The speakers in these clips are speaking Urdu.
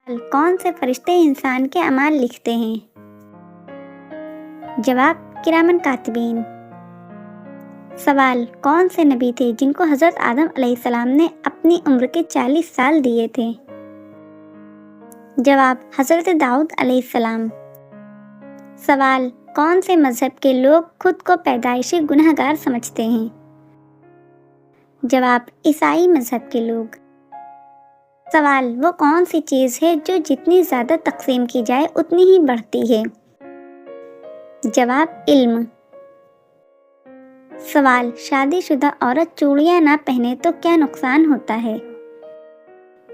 کون سے فرشتے انسان کے اعمال لکھتے ہیں؟ جواب کرامن کاتبین۔ سوال کون سے نبی تھے جن کو حضرت آدم علیہ السلام نے اپنی عمر کے 40 سال دیے تھے؟ جواب حضرت داؤد علیہ السلام۔ سوال کون سے مذہب کے لوگ خود کو پیدائشی گنہگار سمجھتے ہیں؟ جواب عیسائی مذہب کے لوگ۔ سوال وہ کون سی چیز ہے جو جتنی زیادہ تقسیم کی جائے اتنی ہی بڑھتی ہے؟ جواب علم۔ سوال شادی شدہ عورت چوڑیاں نہ پہنے تو کیا نقصان ہوتا ہے؟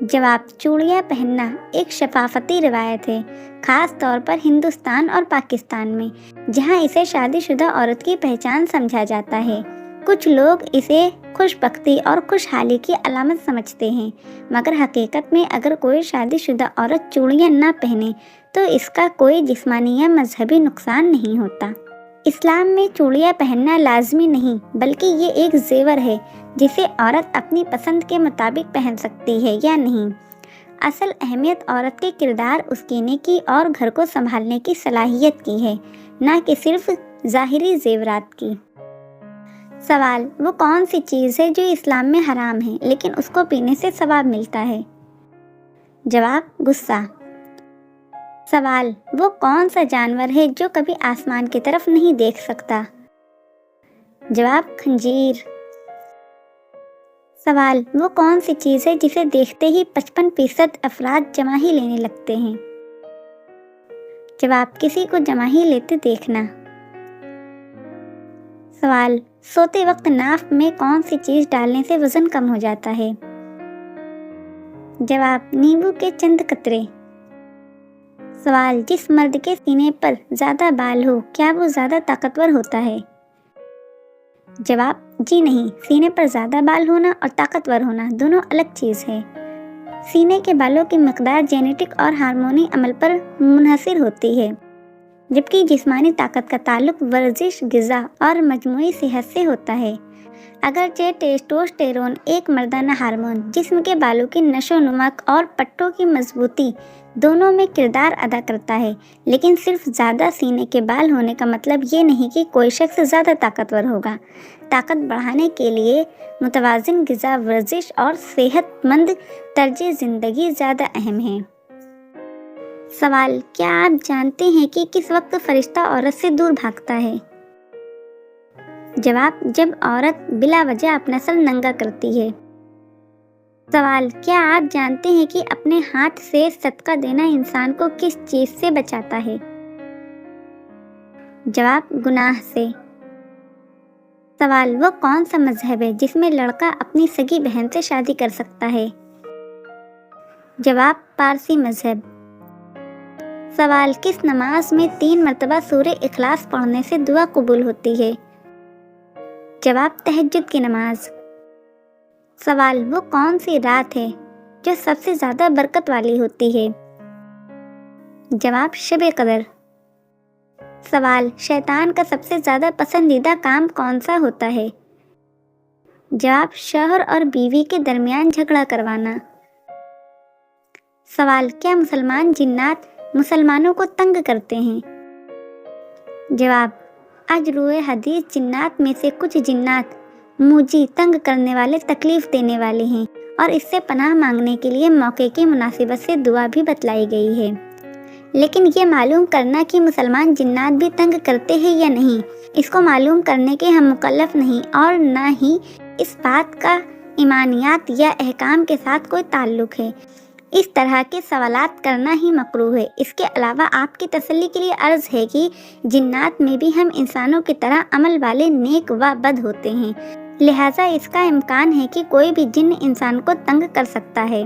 جواب چوڑیاں پہننا ایک ثقافتی روایت ہے، خاص طور پر ہندوستان اور پاکستان میں، جہاں اسے شادی شدہ عورت کی پہچان سمجھا جاتا ہے۔ کچھ لوگ اسے خوش بختی اور خوشحالی کی علامت سمجھتے ہیں، مگر حقیقت میں اگر کوئی شادی شدہ عورت چوڑیاں نہ پہنے تو اس کا کوئی جسمانی یا مذہبی نقصان نہیں ہوتا۔ اسلام میں چوڑیاں پہننا لازمی نہیں، بلکہ یہ ایک زیور ہے جسے عورت اپنی پسند کے مطابق پہن سکتی ہے یا نہیں۔ اصل اہمیت عورت کے کردار، اس کی نیکی اور گھر کو سنبھالنے کی صلاحیت کی ہے، نہ کہ صرف ظاہری زیورات کی۔ سوال وہ کون سی چیز ہے جو اسلام میں حرام ہے لیکن اس کو پینے سے ثواب ملتا ہے؟ جواب غصہ۔ سوال وہ کون سا جانور ہے جو کبھی آسمان کی طرف نہیں دیکھ سکتا؟ جواب خنزیر۔ سوال وہ کون سی چیز ہے جسے دیکھتے ہی 55% افراد جمع ہی لینے لگتے ہیں؟ جواب کسی کو جمع ہی لیتے دیکھنا۔ سوال سوتے وقت ناف میں کون سی چیز ڈالنے سے وزن کم ہو جاتا ہے؟ جواب نیمبو کے چند قطرے۔ سوال جس مرد کے سینے پر زیادہ بال ہو کیا وہ زیادہ طاقتور ہوتا ہے؟ جواب جی نہیں، سینے پر زیادہ بال ہونا اور طاقتور ہونا دونوں الگ چیز ہے۔ سینے کے بالوں کی مقدار جینیٹک اور ہارمونی عمل پر منحصر ہوتی ہے، جبکہ جسمانی طاقت کا تعلق ورزش، غذا اور مجموعی صحت سے ہوتا ہے۔ اگرچہ ٹیسٹوسٹیرون ایک مردانہ ہارمون جسم کے بالوں کی نشو و نما اور پٹھوں کی مضبوطی دونوں میں کردار ادا کرتا ہے، لیکن صرف زیادہ سینے کے بال ہونے کا مطلب یہ نہیں کہ کوئی شخص زیادہ طاقتور ہوگا۔ طاقت بڑھانے کے لیے متوازن غذا، ورزش اور صحت مند طرز زندگی زیادہ اہم ہیں۔ سوال کیا آپ جانتے ہیں کہ کس وقت فرشتہ عورت سے دور بھاگتا ہے؟ جواب جب عورت بلا وجہ اپنا سر ننگا کرتی ہے۔ سوال کیا آپ جانتے ہیں کہ اپنے ہاتھ سے صدقہ دینا انسان کو کس چیز سے بچاتا ہے؟ جواب گناہ سے۔ سوال وہ کون سا مذہب ہے جس میں لڑکا اپنی سگی بہن سے شادی کر سکتا ہے؟ جواب پارسی مذہب۔ سوال کس نماز میں 3 مرتبہ سورہ اخلاص پڑھنے سے دعا قبول ہوتی ہے؟ جواب تہجد کی نماز۔ سوال وہ کون سی رات ہے جو سب سے زیادہ برکت والی ہوتی ہے؟ جواب شب قدر۔ سوال شیطان کا سب سے زیادہ پسندیدہ کام کون سا ہوتا ہے؟ جواب شوہر اور بیوی کے درمیان جھگڑا کروانا۔ سوال کیا مسلمان جنات مسلمانوں کو تنگ کرتے ہیں؟ جواب آج روئے حدیث جنات میں سے کچھ جنات موجی تنگ کرنے والے، تکلیف دینے والے ہیں، اور اس سے پناہ مانگنے کے لیے موقع کی مناسبت سے دعا بھی بتلائی گئی ہے۔ لیکن یہ معلوم کرنا کہ مسلمان جنات بھی تنگ کرتے ہیں یا نہیں، اس کو معلوم کرنے کے ہم مکلف نہیں، اور نہ ہی اس بات کا ایمانیات یا احکام کے ساتھ کوئی تعلق ہے۔ اس طرح کے سوالات کرنا ہی مکروہ ہے۔ اس کے علاوہ آپ کی تسلی کے لیے عرض ہے کہ جنات میں بھی ہم انسانوں کی طرح عمل والے نیک و بد ہوتے ہیں، لہٰذا اس کا امکان ہے کہ کوئی بھی جن انسان کو تنگ کر سکتا ہے۔